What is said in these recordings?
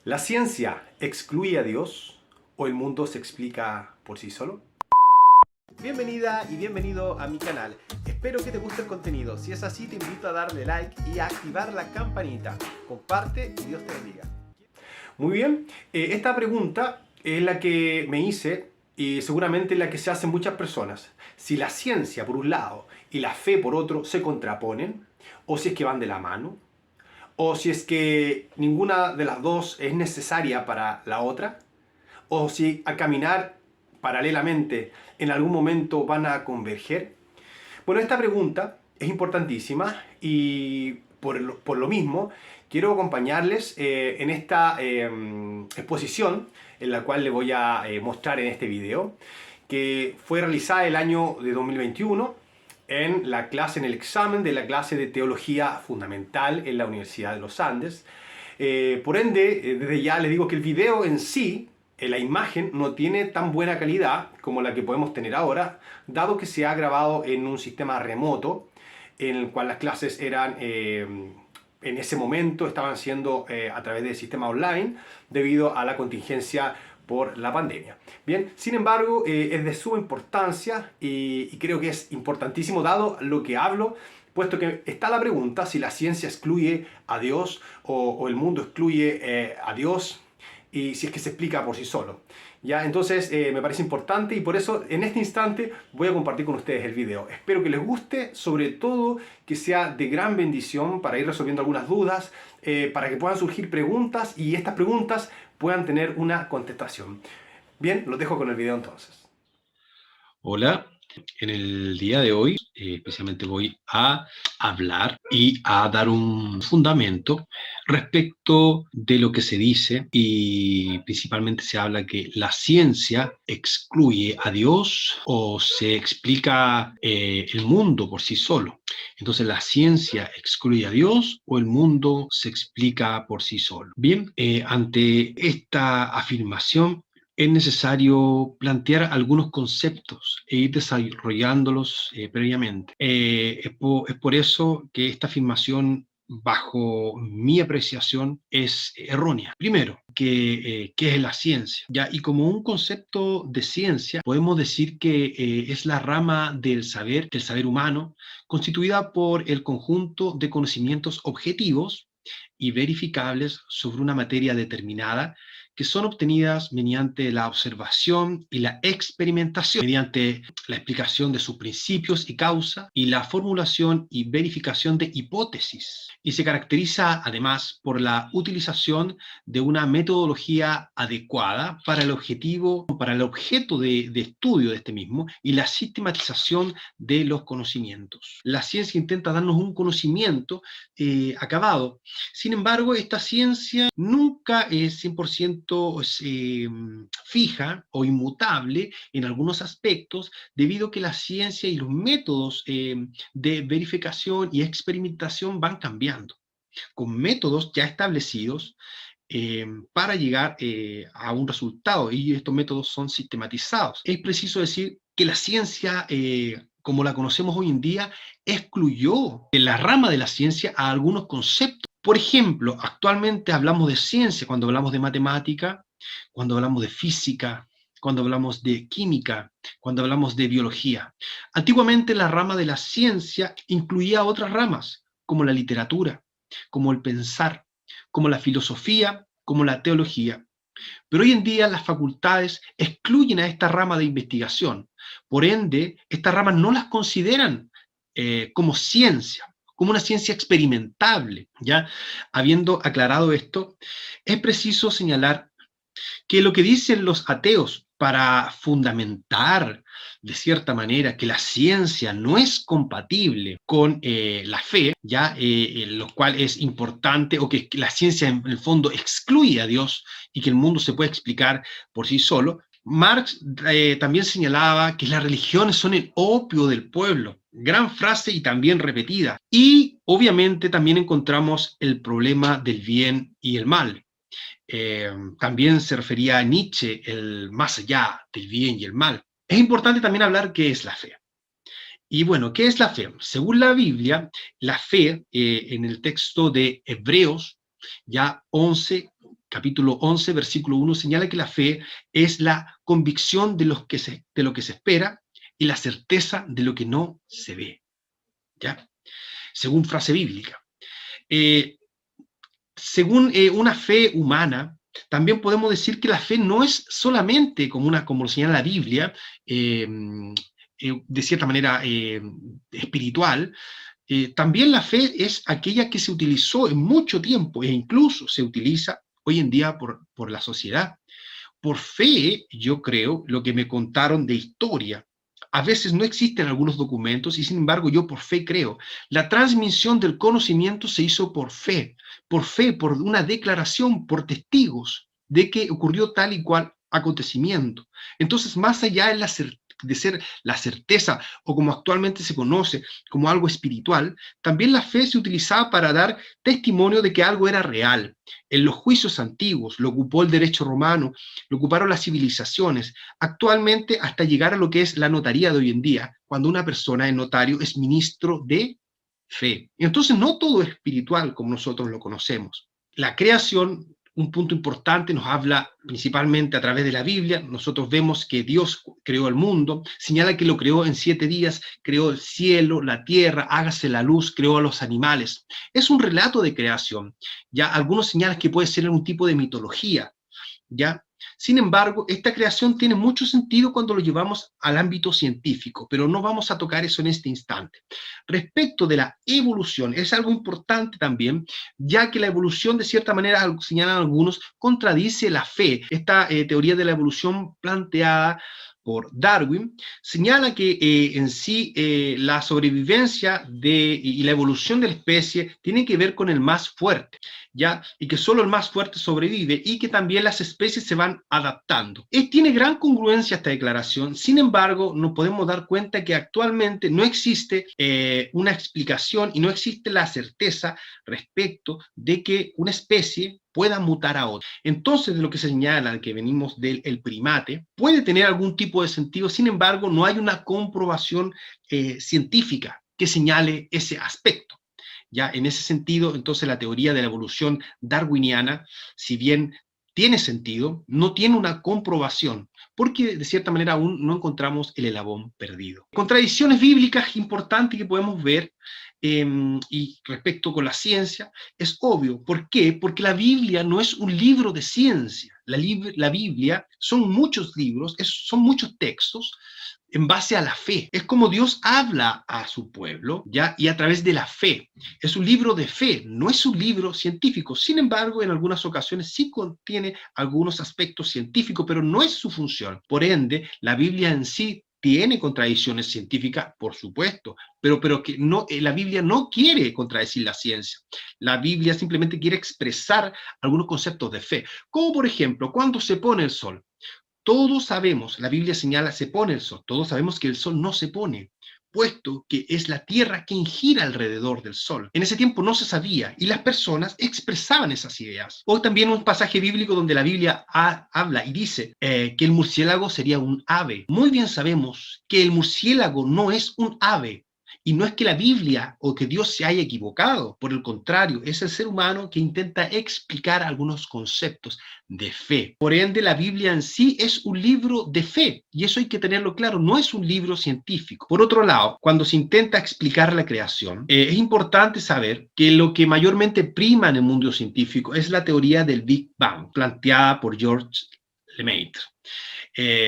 ¿La ciencia excluye a Dios o el mundo se explica por sí solo? Bienvenida y bienvenido a mi canal. Espero que te guste el contenido. Si es así, te invito a darle like y a activar la campanita. Comparte y Dios te bendiga. Muy bien, esta pregunta es la que me hice y seguramente la que se hacen muchas personas. Si la ciencia por un lado y la fe por otro se contraponen, o si es que van de la mano, o si es que ninguna de las dos es necesaria para la otra, o si al caminar paralelamente en algún momento van a converger. Bueno, esta pregunta es importantísima y por lo mismo quiero acompañarles en esta exposición en la cual les voy a mostrar en este video, que fue realizada el año de 2021 en la clase, en el examen de la clase de Teología Fundamental en la Universidad de los Andes. Por ende, desde ya les digo que el video en sí, la imagen, no tiene tan buena calidad como la que podemos tener ahora, dado que se ha grabado en un sistema remoto, en el cual las clases eran, en ese momento, estaban siendo a través del sistema online, debido a la contingencia por la pandemia. Bien, sin embargo, es de suma importancia y creo que es importantísimo dado lo que hablo, puesto que está la pregunta si la ciencia excluye a Dios o el mundo excluye a Dios y si es que se explica por sí solo. ¿Ya? Entonces me parece importante y por eso en este instante voy a compartir con ustedes el video. Espero que les guste, sobre todo que sea de gran bendición para ir resolviendo algunas dudas, para que puedan surgir preguntas y estas preguntas puedan tener una contestación. Bien, los dejo con el video entonces. Hola, en el día de hoy especialmente voy a hablar y a dar un fundamento respecto de lo que se dice y principalmente se habla que la ciencia excluye a Dios o se explica el mundo por sí solo. Entonces, ¿la ciencia excluye a Dios o el mundo se explica por sí solo? Bien, ante esta afirmación es necesario plantear algunos conceptos e ir desarrollándolos previamente. Es por eso que esta afirmación, bajo mi apreciación, es errónea. Primero, ¿qué es la ciencia? ¿Ya? Y como un concepto de ciencia, podemos decir que es la rama del saber humano, constituida por el conjunto de conocimientos objetivos y verificables sobre una materia determinada, que son obtenidas mediante la observación y la experimentación, mediante la explicación de sus principios y causa y la formulación y verificación de hipótesis. Y se caracteriza además por la utilización de una metodología adecuada para el objetivo, para el objeto de estudio de este mismo y la sistematización de los conocimientos. La ciencia intenta darnos un conocimiento acabado. Sin embargo, esta ciencia nunca es 100% fija o inmutable en algunos aspectos, debido a que la ciencia y los métodos de verificación y experimentación van cambiando, con métodos ya establecidos para llegar a un resultado, y estos métodos son sistematizados. Es preciso decir que la ciencia, como la conocemos hoy en día, excluyó de la rama de la ciencia a algunos conceptos. Por ejemplo, actualmente hablamos de ciencia cuando hablamos de matemática, cuando hablamos de física, cuando hablamos de química, cuando hablamos de biología. Antiguamente la rama de la ciencia incluía otras ramas, como la literatura, como el pensar, como la filosofía, como la teología. Pero hoy en día las facultades excluyen a esta rama de investigación. Por ende, estas ramas no las consideran como ciencia, como una ciencia experimentable. ¿Ya? Habiendo aclarado esto, es preciso señalar que lo que dicen los ateos para fundamentar de cierta manera que la ciencia no es compatible con la fe, ya lo cual es importante, o que la ciencia en el fondo excluye a Dios y que el mundo se puede explicar por sí solo. Marx también señalaba que las religiones son el opio del pueblo, gran frase y también repetida. Y obviamente también encontramos el problema del bien y el mal. También se refería a Nietzsche, el más allá del bien y el mal. Es importante también hablar qué es la fe. Y bueno, ¿qué es la fe? Según la Biblia, la fe, en el texto de Hebreos, ya 11, capítulo 11, versículo 1, señala que la fe es la convicción de lo que se espera y la certeza de lo que no se ve, ¿ya? Según frase bíblica. Según una fe humana, también podemos decir que la fe no es solamente como lo señala la Biblia, de cierta manera espiritual. También la fe es aquella que se utilizó en mucho tiempo e incluso se utiliza hoy en día por la sociedad. Por fe, yo creo, lo que me contaron de historia, a veces no existen algunos documentos y sin embargo yo por fe creo. La transmisión del conocimiento se hizo por fe, por una declaración, por testigos de que ocurrió tal y cual acontecimiento. Entonces, más allá de ser la certeza o como actualmente se conoce como algo espiritual, también la fe se utilizaba para dar testimonio de que algo era real. En los juicios antiguos lo ocupó el derecho romano, lo ocuparon las civilizaciones, actualmente hasta llegar a lo que es la notaría de hoy en día, cuando una persona es notario es ministro de fe. Entonces no todo es espiritual como nosotros lo conocemos. La creación, un punto importante, nos habla principalmente a través de la Biblia. Nosotros vemos que Dios creó el mundo, señala que lo creó en 7 días, creó el cielo, la tierra, hágase la luz, creó a los animales. Es un relato de creación. Ya algunos señalan que puede ser un tipo de mitología, ¿ya? Sin embargo, esta creación tiene mucho sentido cuando lo llevamos al ámbito científico, pero no vamos a tocar eso en este instante. Respecto de la evolución, es algo importante también, ya que la evolución, de cierta manera, señalan algunos, contradice la fe. Esta teoría de la evolución planteada por Darwin, señala que en sí la sobrevivencia y la evolución de la especie tiene que ver con el más fuerte, ¿ya? Y que solo el más fuerte sobrevive y que también las especies se van adaptando. Tiene gran congruencia esta declaración, sin embargo, nos podemos dar cuenta que actualmente no existe una explicación y no existe la certeza respecto de que una especie pueda mutar a otra. Entonces, de lo que se señala, que venimos del primate, puede tener algún tipo de sentido, sin embargo, no hay una comprobación científica que señale ese aspecto. Ya en ese sentido, entonces la teoría de la evolución darwiniana, si bien tiene sentido, no tiene una comprobación, porque de cierta manera aún no encontramos el eslabón perdido. Contradicciones bíblicas importantes que podemos ver y respecto con la ciencia, es obvio. ¿Por qué? Porque la Biblia no es un libro de ciencia. La Biblia son muchos libros, son muchos textos en base a la fe. Es como Dios habla a su pueblo, ¿ya? Y a través de la fe. Es un libro de fe, no es un libro científico. Sin embargo, en algunas ocasiones sí contiene algunos aspectos científicos, pero no es su función. Por ende, la Biblia en sí tiene contradicciones científicas, por supuesto, pero que no, la Biblia no quiere contradecir la ciencia. La Biblia simplemente quiere expresar algunos conceptos de fe. Como por ejemplo, cuando se pone el sol. Todos sabemos, la Biblia señala, se pone el sol. Todos sabemos que el sol no se pone, puesto que es la tierra quien gira alrededor del sol. En ese tiempo no se sabía y las personas expresaban esas ideas. O también un pasaje bíblico donde la Biblia habla y dice que el murciélago sería un ave. Muy bien sabemos que el murciélago no es un ave. Y no es que la Biblia o que Dios se haya equivocado, por el contrario, es el ser humano que intenta explicar algunos conceptos de fe. Por ende, la Biblia en sí es un libro de fe, y eso hay que tenerlo claro, no es un libro científico. Por otro lado, cuando se intenta explicar la creación, es importante saber que lo que mayormente prima en el mundo científico es la teoría del Big Bang, planteada por George Lemaitre.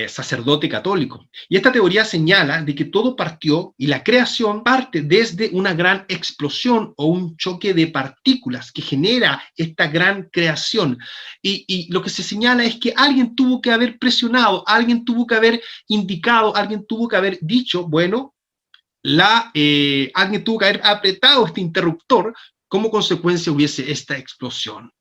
Sacerdote católico. Y esta teoría señala de que todo partió y la creación parte desde una gran explosión o un choque de partículas que genera esta gran creación. Y lo que se señala es que alguien tuvo que haber presionado, alguien tuvo que haber indicado, alguien tuvo que haber dicho, bueno, alguien tuvo que haber apretado este interruptor, como consecuencia hubiese esta explosión.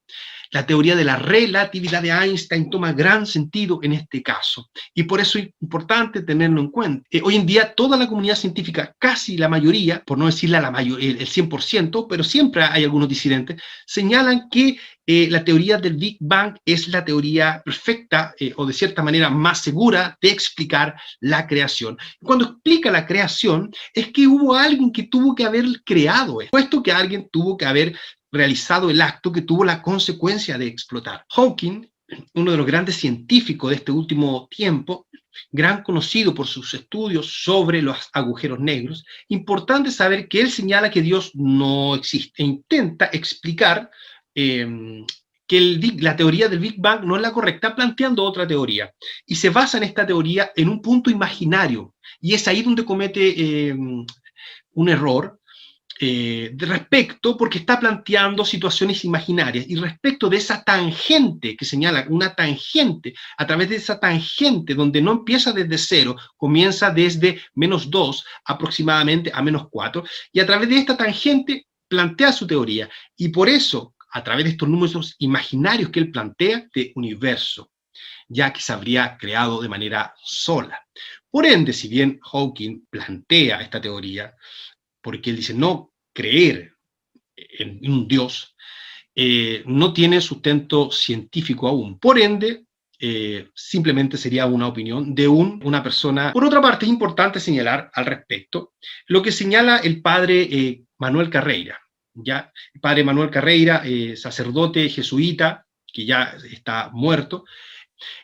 La teoría de la relatividad de Einstein toma gran sentido en este caso y por eso es importante tenerlo en cuenta. Hoy en día toda la comunidad científica, casi la mayoría, por no decir el 100%, pero siempre hay algunos disidentes, señalan que la teoría del Big Bang es la teoría perfecta o de cierta manera más segura de explicar la creación. Cuando explica la creación es que hubo alguien que tuvo que haber creado esto, puesto que alguien tuvo que haber realizado el acto que tuvo la consecuencia de explotar. Hawking, uno de los grandes científicos de este último tiempo, gran conocido por sus estudios sobre los agujeros negros, importante saber que él señala que Dios no existe e intenta explicar que la teoría del Big Bang no es la correcta, planteando otra teoría. Y se basa en esta teoría en un punto imaginario. Y es ahí donde comete un error de respecto, porque está planteando situaciones imaginarias. Y respecto de esa tangente que señala, una tangente, a través de esa tangente donde no empieza desde 0, comienza desde -2 aproximadamente a -4, y a través de esta tangente plantea su teoría. Y por eso, a través de estos números imaginarios que él plantea, de universo, ya que se habría creado de manera sola. Por ende, si bien Hawking plantea esta teoría, porque él dice no creer en un Dios, no tiene sustento científico aún. Por ende, simplemente sería una opinión de una persona. Por otra parte, es importante señalar al respecto lo que señala el padre Manuel Carreira. ¿Ya? El padre Manuel Carreira, sacerdote jesuita, que ya está muerto,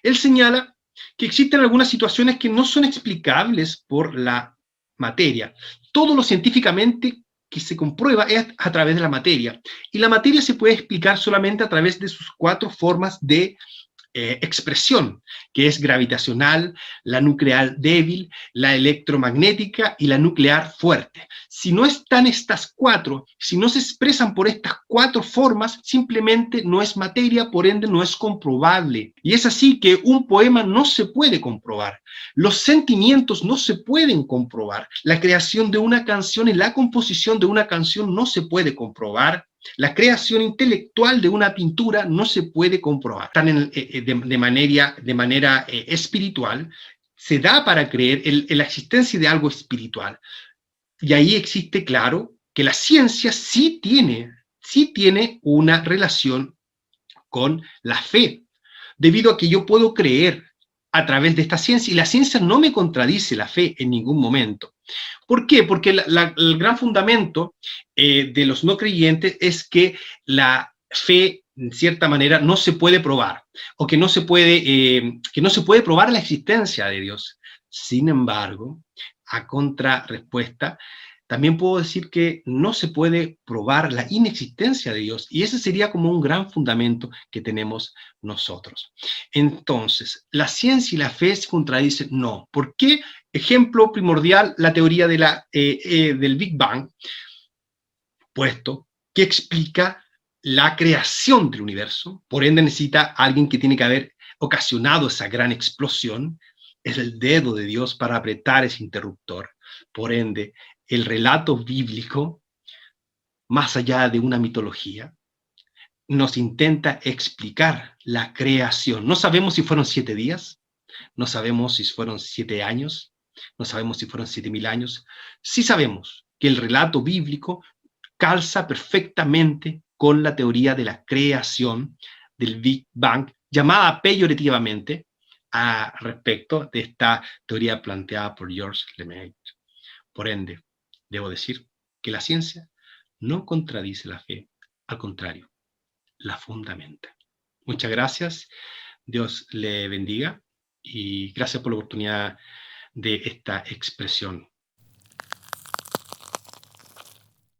él señala que existen algunas situaciones que no son explicables por la materia. Todo lo científicamente que se comprueba es a través de la materia. Y la materia se puede explicar solamente a través de sus 4 formas de expresión, que es gravitacional, la nuclear débil, la electromagnética y la nuclear fuerte. Si no están estas 4, si no se expresan por estas 4 formas, simplemente no es materia, por ende no es comprobable. Y es así que un poema no se puede comprobar. Los sentimientos no se pueden comprobar. La creación de una canción y la composición de una canción no se puede comprobar. La creación intelectual de una pintura no se puede comprobar. De manera espiritual, se da para creer en la existencia de algo espiritual. Y ahí existe, claro, que la ciencia sí tiene una relación con la fe, debido a que yo puedo creer a través de esta ciencia, y la ciencia no me contradice la fe en ningún momento. ¿Por qué? Porque el gran fundamento de los no creyentes es que la fe, en cierta manera, no se puede probar, o que no se puede probar la existencia de Dios. Sin embargo, a contrarrespuesta, también puedo decir que no se puede probar la inexistencia de Dios, y ese sería como un gran fundamento que tenemos nosotros. Entonces, ¿la ciencia y la fe se contradicen? No. ¿Por qué? Ejemplo primordial, la teoría del Big Bang, puesto que explica la creación del universo, por ende necesita alguien que tiene que haber ocasionado esa gran explosión, es el dedo de Dios para apretar ese interruptor. Por ende, el relato bíblico, más allá de una mitología, nos intenta explicar la creación. No sabemos si fueron 7 días, no sabemos si fueron 7 años, no sabemos si fueron 7.000 años. Sí sabemos que el relato bíblico calza perfectamente con la teoría de la creación del Big Bang, llamada peyorativamente a respecto de esta teoría planteada por Georges Lemaitre. Por ende, debo decir que la ciencia no contradice la fe, al contrario, la fundamenta. Muchas gracias, Dios le bendiga y gracias por la oportunidad de esta expresión.